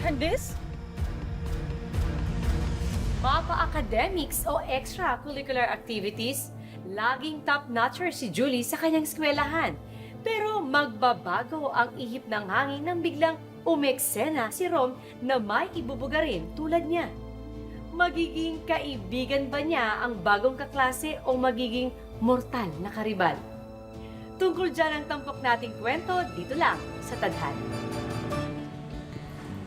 Candice? Mapa-academics o extracurricular activities, laging top-notcher si Julie sa kanyang eskwelahan. Pero magbabago ang ihip ng hangin nang biglang umeksena si Rom na may ibubugarin tulad niya. Magiging kaibigan ba niya ang bagong kaklase o magiging mortal na karibal? Tungkol dyan ang tampok nating kwento dito lang sa Tadhana.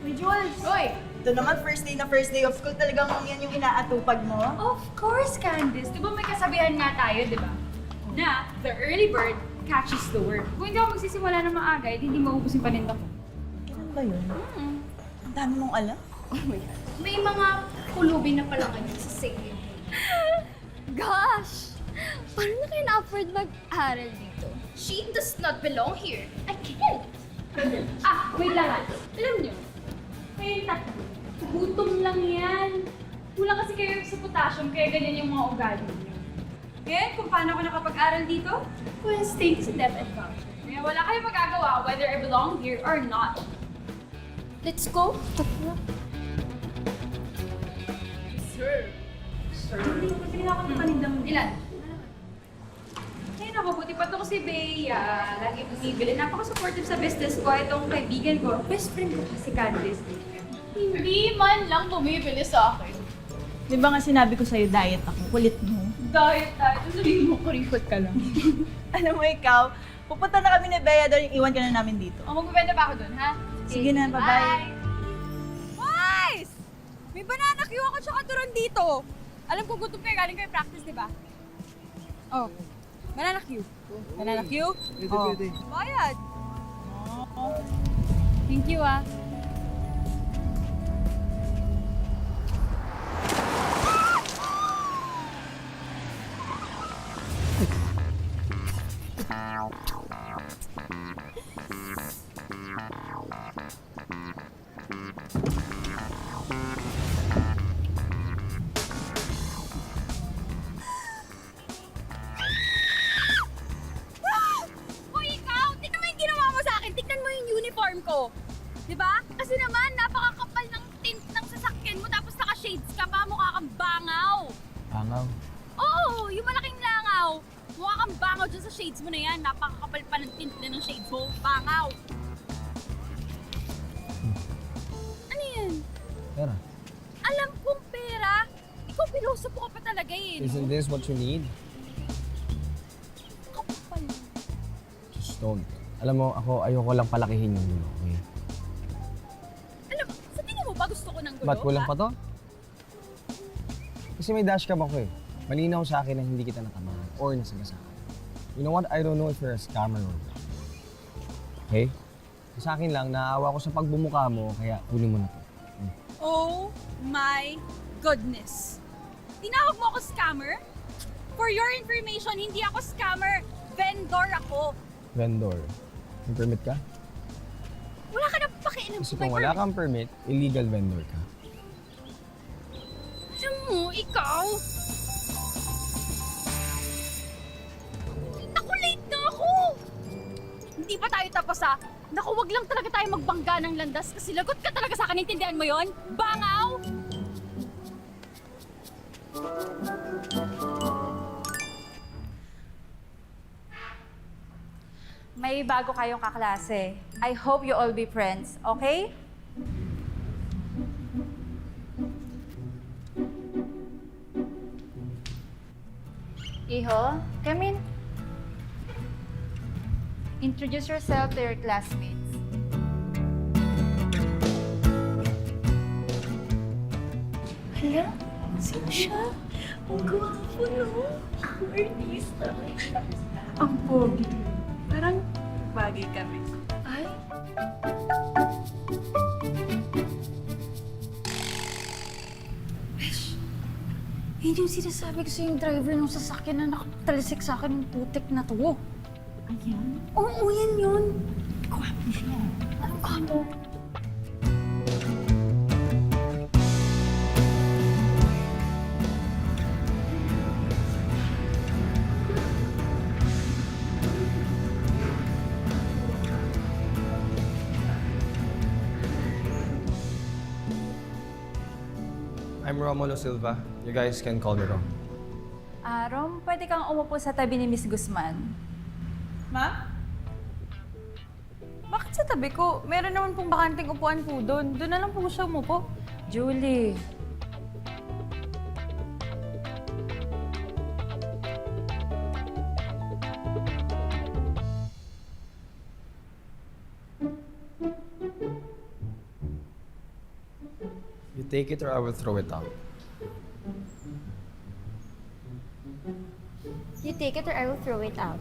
Uy, Jules! Hoy! Ito naman, first day of school, talagang yan yung inaatupag mo. Of course, Candice. Di ba may kasabihan nga tayo, di ba? Na the early bird catches the worm. Kung hindi ako magsisimula ng maaga, hindi maubos yung paninda ko. Ganun ba yun? Ang dami mong alam. May mga kulubi na pala ngayon sa sale. Gosh! Paano na kayo na-afford mag-aral dito? She does not belong here. I can't. Wait lang ah. Alam niyo, kayong tatlo, gutom lang yan. Kulang kasi kayo sa potassium, kaya ganyan yung mga ugali niyo. Ngayon, kung paano ako nakapag-aral dito? Well, stay sa death and culture. Kaya wala kayong magagawa whether I belong here or not. Let's go! Sir. Pwede na ako ng panindang ilan? Ayun ako, buti pa to si Bea. Lagi bumibili. Napaka-supportive sa business ko. Itong kaibigan ko, best friend ko si Candice. Hindi man lang bumibili sa akin. Di ba nga sinabi ko sa'yo, diet ako. Kulit mo. Diet. Sabihin mo, kurikot ka lang. Alam mo ikaw, pupunta na kami ni Bea doon, iwan ka na namin dito. O, magbibenta pa ako dun, ha? Sige na, bye-bye. Guys! May banana queue ako tsaka turon dito. Alam ko gutom kayo, galing kayo practice, di ba? Oh, banana queue. Banana queue? Pwede. Bayad. Thank you, ah. Hoy, ikaw! Tignan mo yung ginawa mo sa akin! Tignan mo yung uniform ko! Di ba? Kasi naman, napakakapal ng tint ng sasakyan mo tapos naka-shades ka pa, mukha kang bangaw! Bangaw? Oo, yung malaking langaw! Mukha kang bangaw dyan sa shades mo na yan. Napakakapal pa ng tint na ng shades mo. Bangaw! Ano yan? Pera. Alam kong pera! Ikaw, pilosopo ka pa talaga eh. Isn't this what you need? Kapal. Just don't. Alam mo, ayoko lang palakihin yung gulo, okay? Alam mo, sa tingin mo ba gusto ko ng gulo? Ba't kulang ha? pa to? Kasi may dashcam ako eh. Malinaw sa akin na hindi kita natamaan or nasagasaan. You know what? I don't know if you're a scammer or not. Okay? Sa akin lang, naawa ko sa pagbumuka mo, kaya kunin mo na to. Oh my goodness! Tinawag mo ako scammer? For your information, hindi ako scammer. Vendor ako. Vendor. May permit ka? Wala ka nang pakialam Kasi sa kung wala kang permit, illegal vendor ka. Alam mo, ikaw? Naku, late na ako! Hindi pa tayo tapos ha? Naku, wag lang talaga tayo magbangga ng landas kasi lagot ka talaga sa akin. Intindihan mo yon? Bangaw! May bago kayong kaklase. I hope you all be friends, okay? Iho, come in. Introduce yourself to your classmates. Hala, sino siya? Ang gwapo, no? Ang artista. Ang pogi. Parang bagay kami. Ay. Yun yung sinasabi ko sa yung driver ng sasakyan na nakatalisik sa akin ng putik na to. Ayan. Oo, yan yun. Gwapo siya. Anong gwapo? I'm Romulo Silva. You guys can call me Rom. Rom, pwede kang umupo sa tabi ni Miss Guzman. Ma? Bakit sa tabi ko? Meron naman pong bakanting upuan po doon. Doon na lang po siya umupo. Julie. You take it or I will throw it out. You take it or I will throw it out.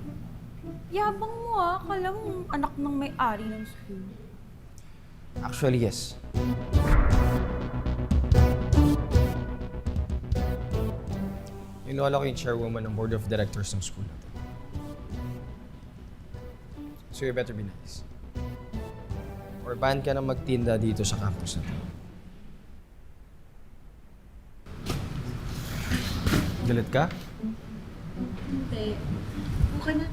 Yabang mo ah. Kala mo anak ng may-ari ng school. Actually, yes. Yung lola ko yung chairwoman ng board of directors ng school natin. So you better be nice. Or ban ka na magtinda dito sa campus natin. Galit ka? Hindi. Okay na.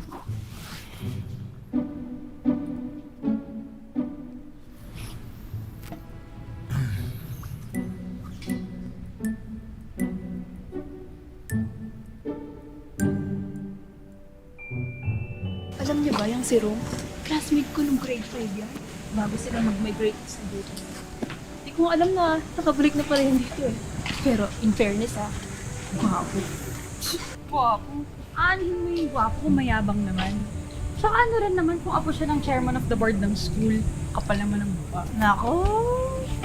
Alam niyo ba yung si Rom? Classmate ko nung grade 5 yan. Bago sila mag-migrate sa dito. Hindi ko alam na nakabalik na pala yun dito eh. Pero in fairness gwapo. Gwapo. Aanhin mo yung gwapo kung mayabang naman. Tsaka ano rin naman kung apo siya ng chairman of the board ng school. Kapal naman ang mukha. Nako!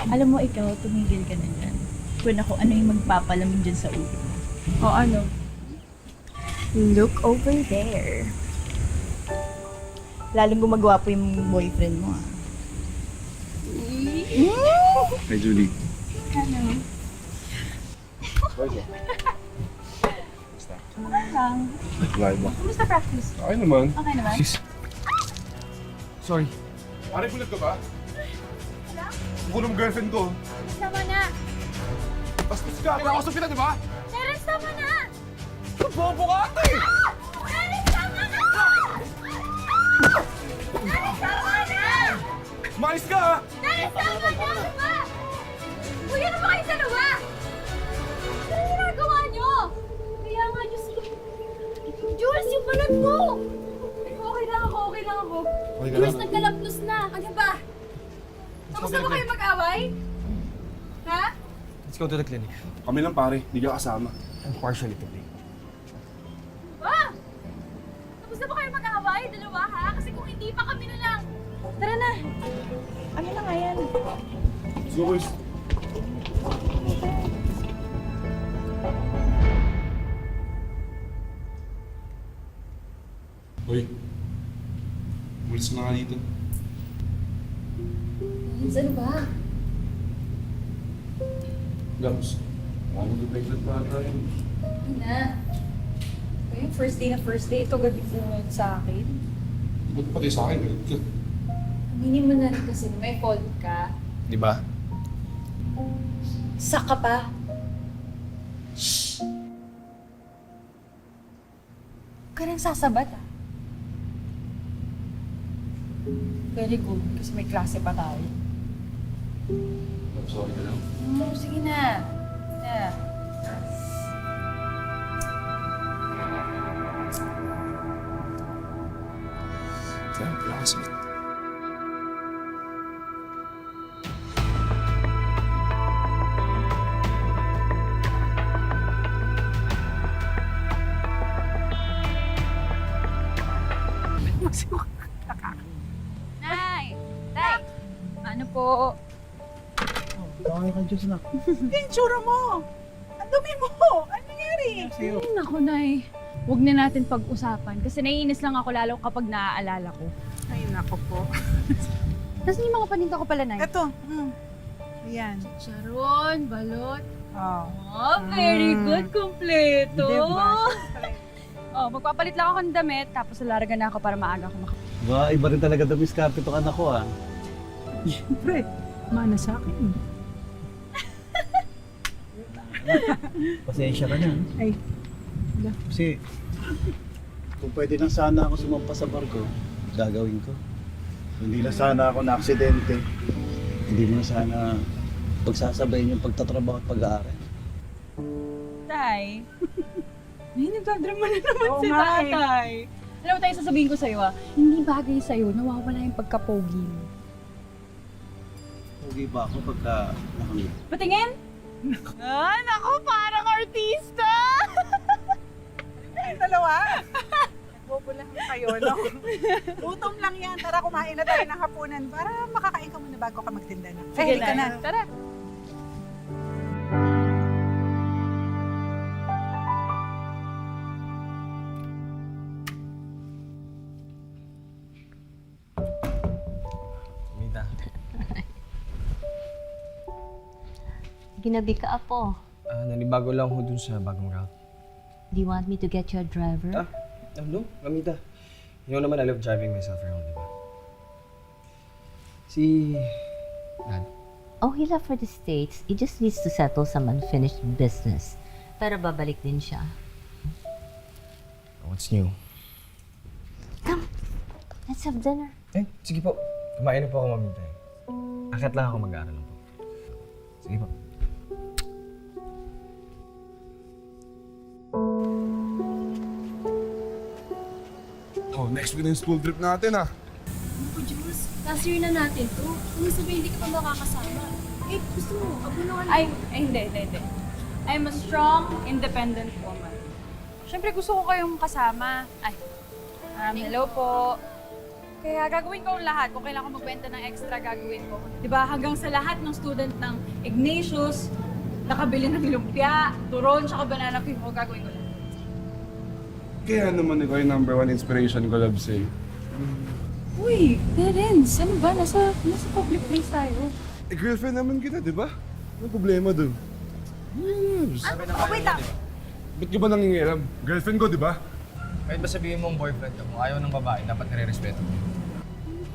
Alam mo ikaw, tumigil ka na dyan. Kung ako ano yung magpapalamin dyan sa ulo mo. O ano? Look over there. Lalong gumagwapo yung boyfriend mo Hi, Julie. Ano? Lang. Live ba? Kumusta practice? Okay naman. Okay naman? Sorry. Pare, bulag ka ba? Buko ng girlfriend ko. Tama na! Bastos ka! Kinakausap kita, di ba? Terence, tama na! Bobo ka ate! Terence, tama na! Terence, tama na! Mais ka ha! Terence, tama na! Ano ba? Uy, ano ba kayo sa luwa? Ano yung ginagawa niyo? Kaya nga, Diyos ko. Jules, yung balat mo! Okay lang ako, okay lang ako. Okay ka Jules, lang? nagkalapnos na. Ano ba? Tapos na ba kayo mag-away? Ha? Let's go to the clinic. Kami lang pare, di ka kasama. I'm partially to blame. Ba? Tapos na ba kayo mag-away? Dalawa ha? Kasi kung hindi pa kami na lang. Tara na. Ano na nga yan? Let's go, boys. Hoy. Umalis na nga dito. Ano ba? Gams. Mag-pregnant pa tayo. Na. Yung first day na first day, ito gabi po sa akin. Ba't pati sa akin? Galit ka. Aminin mo na rin kasi may fault ka. Di ba? Saka pa. Huwag ka nang sasabat ah. Very good, kasi may klase pa tayo. I'm sorry ka lang. Sige na. Yeah. Kaya pala kasi. Nay! Nay! Ano po? Yung tsura mo! Ang dumi mo! Ano nangyari? Ay, naku, Nay. Huwag na natin pag-usapan kasi naiinis lang ako lalo kapag naaalala ko. Ay, nako po. Nasaan yung mga paninda ko pala, Nay? Eto. Ayan. Sharon, balot. Oh. Oh, very good. Kompleto. Diba? Oh, magpapalit lang ako ng damit tapos lalaga na ako para maaga ako makapag. Ba, iba rin talaga dumiskarte itong anak ko ah. Siyempre, mana sa akin. Pasensya ka na. Ay. Kasi, kung pwede lang sana ako sumampa sa barko, gagawin ko. Hindi na sana ako na-aksidente. Hindi mo na sana pagsasabayin yung pagtatrabaho at pag-aaral. Tay. Ay, nagdadrama na naman Oo si nga eh. tatay. Alam mo tayo, sasabihin ko sa'yo hindi bagay sa'yo, nawawala yung pagkapogi mo. Pogi ba ako pagka nakangit? Patingin? Naku, parang artista! Yung dalawa. Bobo lang kayo, no? Gutom lang yan. Tara, kumain na tayo ng hapunan para makakain ka muna bago ka magtinda na. Sige Halika na. Tara. Mita, Ginabi ka, Apo. nanibago lang ho dun sa bagong route. Do you want me to get you a driver? No, Amita. You know naman, I love driving myself around, di ba? Si... Dad. Oh, he left for the States. He just needs to settle some unfinished business. Pero babalik din siya. What's new? Come, let's have dinner. Sige po. Kumain na po ako, Mamita. Akit lang ako mag-aaral lang po. Sige po. Oh, next week na yung school trip natin ah. Ako, Jules, last year na natin to. Kung sabihin hindi ka pa makakasama. Eh, gusto mo, abunuhan Ay, hindi. I'm a strong, independent woman. Siyempre gusto ko kayong kasama. Ay, hello po. Kaya gagawin ko ang lahat. Kung kailangan ko magbenta ng extra, gagawin ko. Diba, hanggang sa lahat ng student ng Ignatius, nakabili ng lumpia, turon, tsaka banana cream ko, gagawin ko lahat. Kaya naman ikaw yung number 1 inspiration ko, Labs eh. Uy, Terence, ano ba? Nasa public place tayo. Eh, girlfriend naman kita, di ba? Ano problema dun? Wait lang. Ba't ka ba nangingiram? Girlfriend ko, di ba? Kahit ba sabihin mong boyfriend ka, kung ayaw ng babae, dapat nire-respeto mo.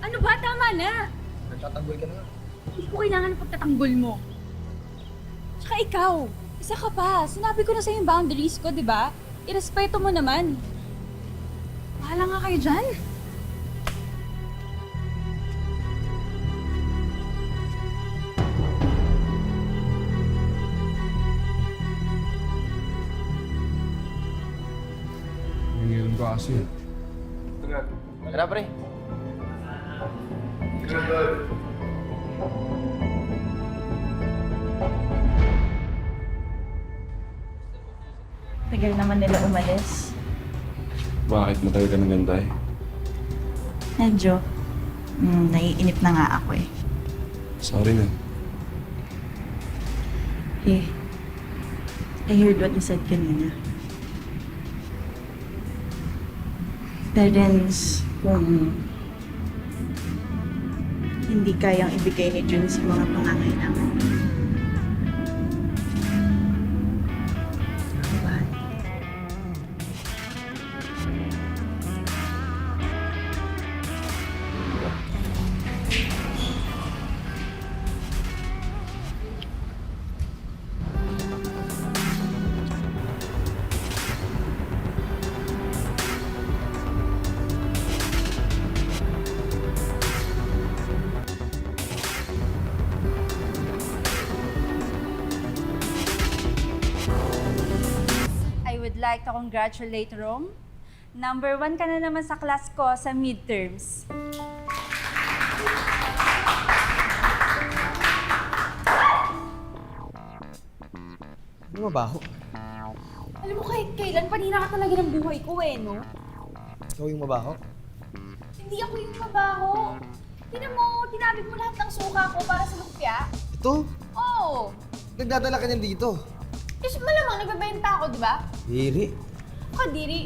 Ano ba? Tama na! Nagtatanggol ka na nga. Hindi ko kailangan ng pagtatanggol mo. Tsaka ikaw, isa ka pa. Sinabi ko na sa'yo yung boundaries ko, di ba? Irespeto mo naman. Bahala nga kayo dyan. Nangingiram ka kasi. Tara, pre. Tagal naman nila umalis. Bakit matagal ka ng gantay? Medyo. Naiinip na nga ako eh. Sorry na. Hey, I heard what you said kanina. Terence, kung hindi kayang ibigay ni Jun sa mga pangangailangan. Bye. I would like to congratulate Rome. Number 1 ka na naman sa class ko sa midterms. Ano mabaho? Alam mo kahit kailan, panira ka talaga ng buhay ko no? Ikaw yung mabaho? Hindi ako yung mabaho. Tingnan mo, tinabig mo lahat ng suka ko para sa lumpia. Ito? Oo. Nagdadala ka niyan dito. Kasi malamang nagbebenta ako, di ba? Hiri. Kadiri.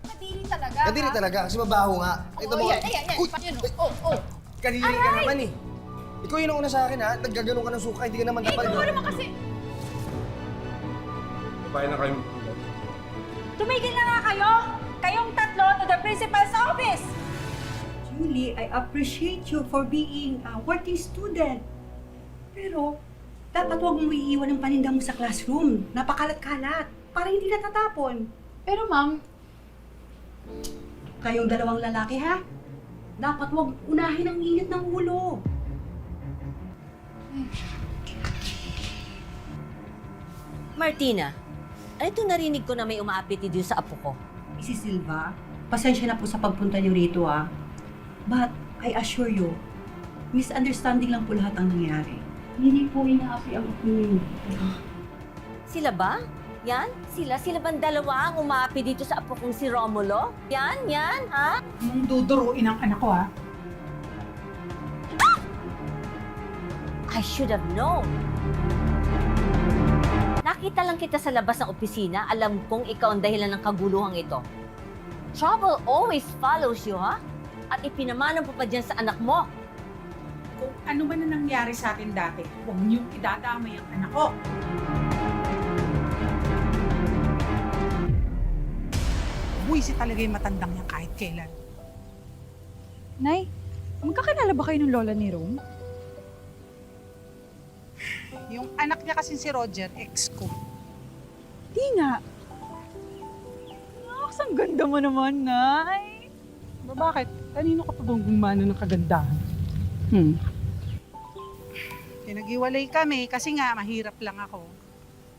Kadiri talaga. Kadiri talaga kasi mabaho nga. Ito mo. Ayan. Uy! Yan, oh. Kadiri ka naman eh. Ikaw yung nauna sa akin ha. Naggaganon ka ng suka, hindi ka naman Eh, kapal. ikaw naman kasi. Babae na kayo. Tumigil na nga kayo! Kayong tatlo to the principal's office! Julie, I appreciate you for being a working student. Pero, dapat huwag mong iiwan ang paninda mo sa classroom. Napakalat-kalat. Para hindi natatapon. Pero ma'am, Kayong dalawang lalaki, ha? Dapat huwag unahin ang init ng ulo. Martina, ano ito narinig ko na may umaapit dito sa apo ko? Mrs. Silva, pasensya na po sa pagpunta niyo rito But I assure you, misunderstanding lang po lahat ang nangyari. Hindi po inaapi ang opinion. Sila ba? Yan? Sila bang dalawa ang umaapi dito sa apo kong si Romulo? Yan, ha? Mong duduruin ang anak ko I should have known. Nakita lang kita sa labas ng opisina, alam kong ikaw ang dahilan ng kaguluhang ito. Trouble always follows you, ha? At ipinamana mo pa dyan sa anak mo. Kung ano man na nangyari sa atin dati, huwag niyong idadamay ang anak ko. Buwisi talaga yung matandang yan kahit kailan. Nay, magkakilala ba kayo ng lola ni Rome? Yung anak niya kasi si Roger, ex ko. Di nga. Naks, ang ganda mo naman, Nay. Bakit? Kanino ka pa bang gumana ng kagandahan? Pinag-iwalay kami kasi nga mahirap lang ako.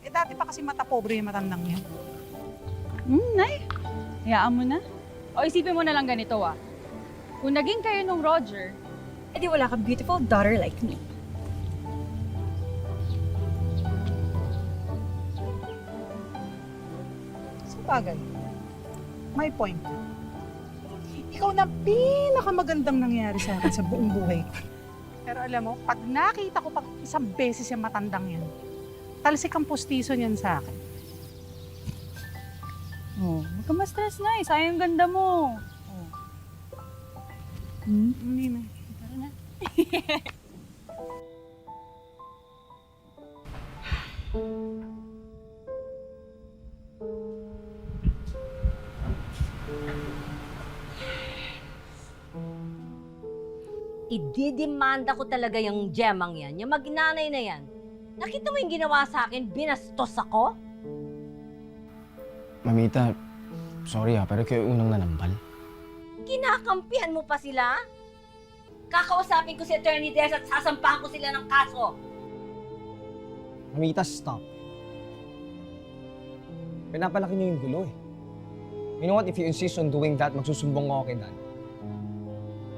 Dati pa kasi mata pobre yung matandang yan. Nay, hayaan mo na. O isipin mo na lang ganito, Kung naging kayo nung Roger, edi wala kang beautiful daughter like me. Sa bagay, may point. Ikaw na pinakamagandang nangyari sa akin sa buong buhay. Pero alam mo, pag nakita ko pag isang beses yung matandang yan, talsik ang pustiso niyan sa akin. Oh, huwag ka ma-stress, Nay. Sayang yung ganda mo. Hindi na. Tara na. Ididimanda ko talaga yung gemang yan, yung magnanay na yan. Nakita mo yung ginawa sa akin, binastos ako? Mamita, sorry pero kayo unang nanampal. Kinakampihan mo pa sila? Kakausapin ko si Attorney Des at sasampahan ko sila ng kaso. Mamita, stop. Pinapalaki niyo yung gulo You know what, if you insist on doing that, magsusumbong ako kay Dad.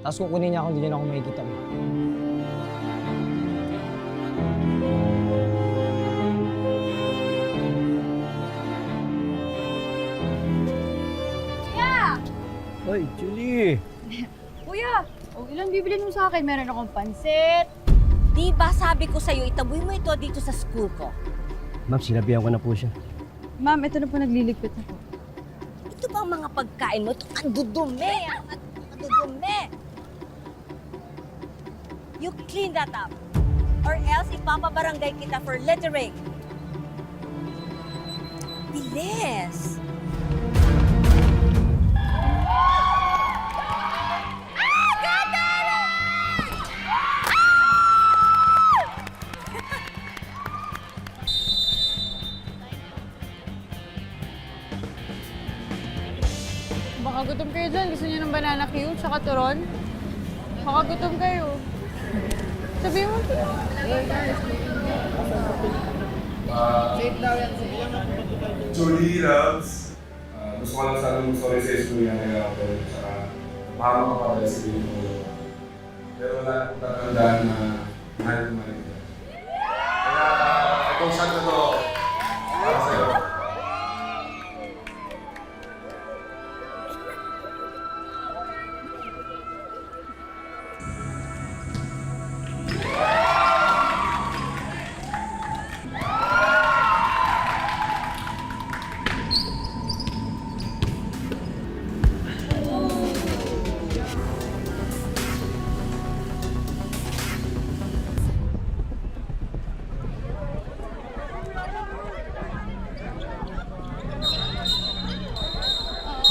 Tapos kukunin niya ako, hindi niya na ako makikita. Hoy, Julie! Kuya, ilang bibilin mo sa akin? Meron akong pansit. Di ba sabi ko sa'yo, itaboy mo ito dito sa school ko? Ma'am, sinabihan ko na po siya. Ma'am, ito na po nagliligpit ako. Ito ba ang mga pagkain mo? Ito ang dudumi! Ang dudumi! You clean that up. Or else ipapabarangay kita for littering. Bilis! Baka gutom kayo dyan. Gusto niyo ng banana cue, tsaka turon? Baka gutom kayo. Sabihin mo ito. Julie, loves, gusto ko lang sana mag-sorry sa school yan nila ako. Tsaka, mahal ka pa dahil sabihin mo. Pero wala akong tatandaan na mahal ko mahal kita. Kaya, itong shot na to, para sa'yo.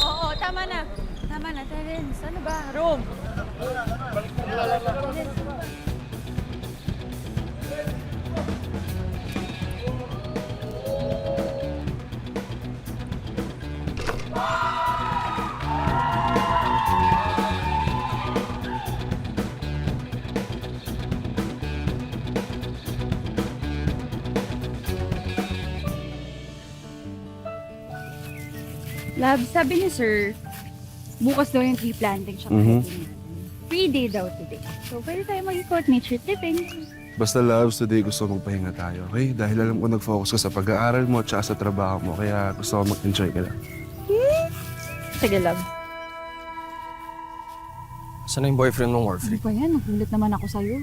Oo, tama na. Tama na, Terence. Ano ba? Rome. Lab, sabi ni sir, bukas daw yung tree planting siya natin. Free day daw today. So, pwede tayo mag-ikot nature tripping. Basta loves, today gusto ko magpahinga tayo, okay? Dahil alam ko nag-focus ka sa pag-aaral mo at sa trabaho mo, kaya gusto ko mag-enjoy ka lang. Sige, love. Saan na yung boyfriend mong Ano Warfrey? pa yan? Nagulat naman ako sa'yo.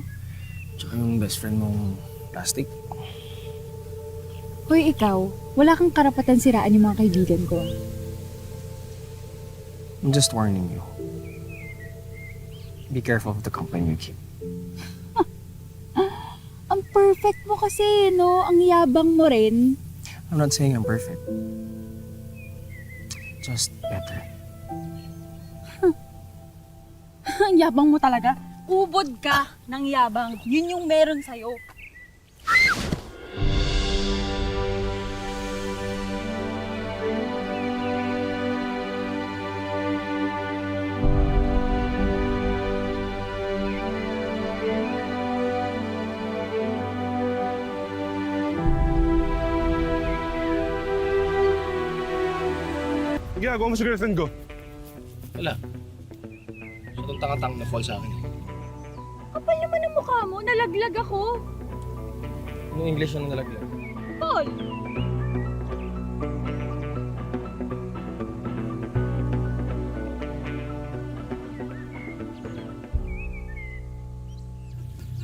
Tsaka yung best friend mong Plastic? Hoy, ikaw, wala kang karapatan siraan yung mga kaibigan ko. I'm just warning you. Be careful of the company you keep. Ang perfect mo kasi, no? Ang yabang mo rin. I'm not saying I'm perfect. Just better. Ang yabang mo talaga. Ubod ka ng yabang. Yun yung meron sa'yo. Ginagawa mo sa girlfriend ko? Wala. So, itong tanga-tang na fall sa akin. Kapal naman ang mukha mo. Nalaglag ako. Anong English yung nalaglag? Paul!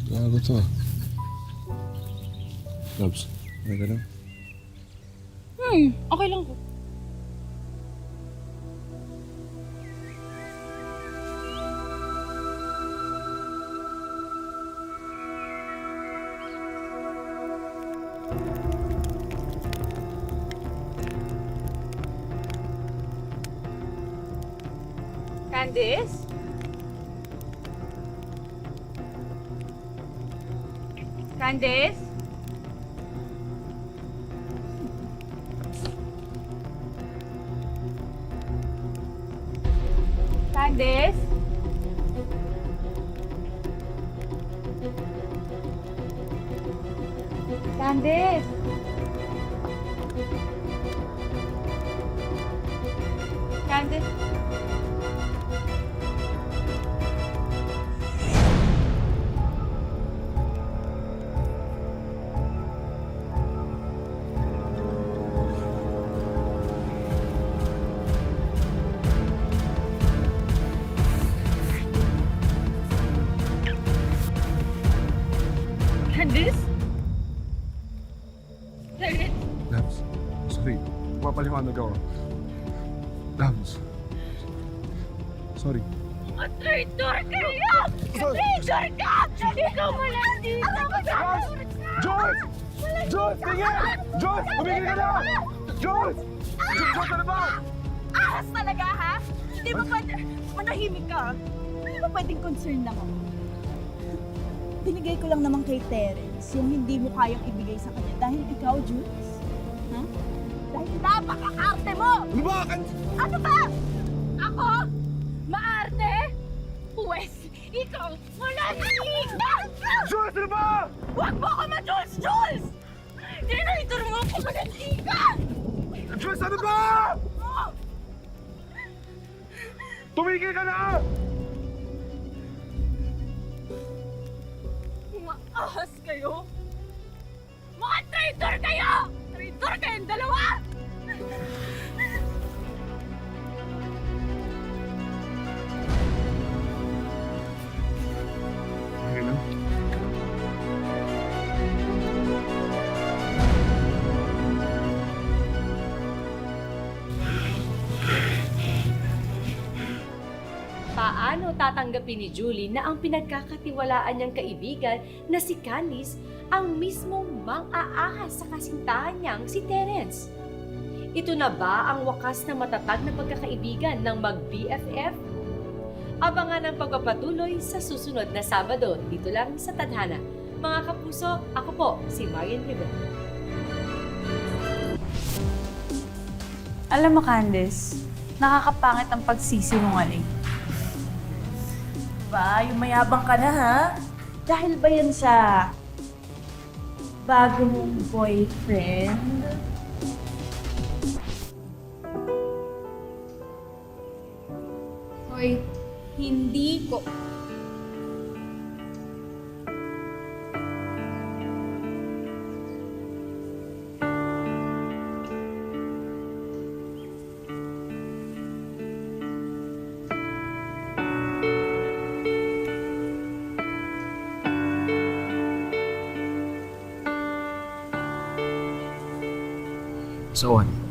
Gago to ah. Labs, may ka lang? Okay lang ko. Candice? Candice? Candice? Candice? Candice? Candice? Candice? Labs, sorry. Mapaliwanag ako. Labs. Sorry. Traitor kayo! Traitor ka! Ikaw mo lang dito! Jules! Jules, tingin! Jules, tumigil ka na! Jules! Jules, ano ba? Ahas talaga, ha? Hindi ba pwede... Manahimik ka. Hindi ba pwedeng concern lang ako? Binigay ko lang naman kay Terence yung hindi mo kayang ibigay sa kanya dahil ikaw, Jules. Ha? Dahil napaka-arte mo! Ano ba? Ano ba? Ako? Maarte? Pwes, ikaw, wala ka! Jules, ano ba? Huwag mo ako ma-Jules! Jules! Dinaitor mo ako manantigan! Jules, ano ba? Tumigil ka na! Mga ahas kayo! Mga traitor kayo! Traitor kayong dalawa! Okay lang. Paano tatanggapin ni Julie na ang pinagkakatiwalaan niyang kaibigan na si Candice ang mismong mang-aahas sa kasintahan niyang si Terence? Ito na ba ang wakas na matatag na pagkakaibigan ng mag-BFF? Abangan ang pagpapatuloy sa susunod na Sabado dito lang sa Tadhana. Mga kapuso, ako po si Marian Rivera. Alam mo, Candice, nakakapangit ang pagsisinungaling. Diba? Yung mayabang ka na, ha? Dahil ba yan sa bago mong boyfriend? Ay, hindi ko. So on.